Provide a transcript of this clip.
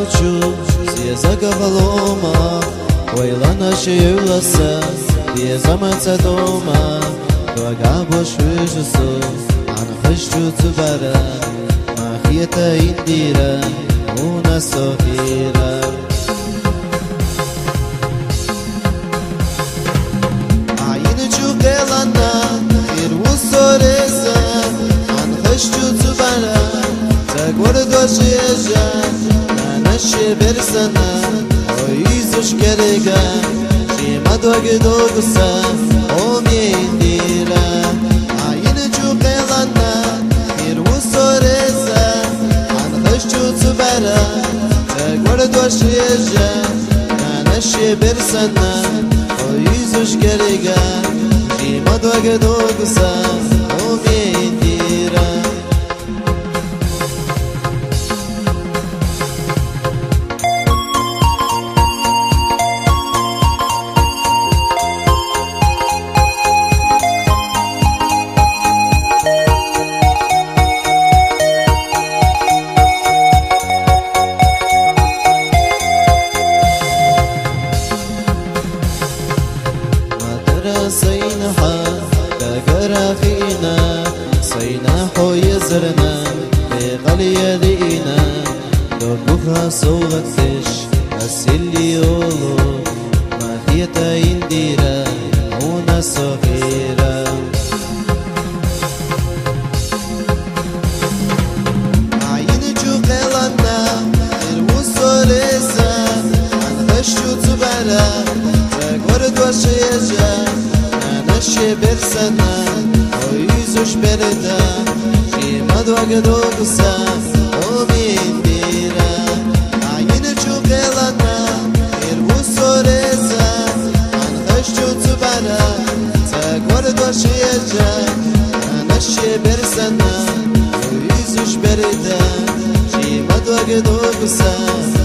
Chuchu, Ziezaga Valoma, Oilana Shiulasa, Ziezamaца Doma, Dogabo Shujusu, Anhashu Tsubara, Mahieta Indira, Una Sohira. Ayin Chukelana, Irwusoreza, Anhashu Tsubara, Zagordo Sheja, Nanashi Bersana, Oizush Kerega, Shima Dogsa, Omi Indira, Ayin Chukelana, Irwusoreza, Anhashu Tsubara, Zagordo Sheja, Nanashi Bersana, Oizush Kerega, Shima Dogsa, Omi Indira. Saynaha dagara fina sayna hoye zrna beqaliya dina dobuha sawatish asili olo mahiyata indira una sohira ayin juqelana irwusoreza anhashu tsubara zagordo sheja Nanashi bersana, oizush berda, Shima dogsa, omi indira. Ayin chukelana, irwusoreza, Anhashu tsubara, Zagordo sheja, Nanashi bersana, oizush berda, Shima dogsa.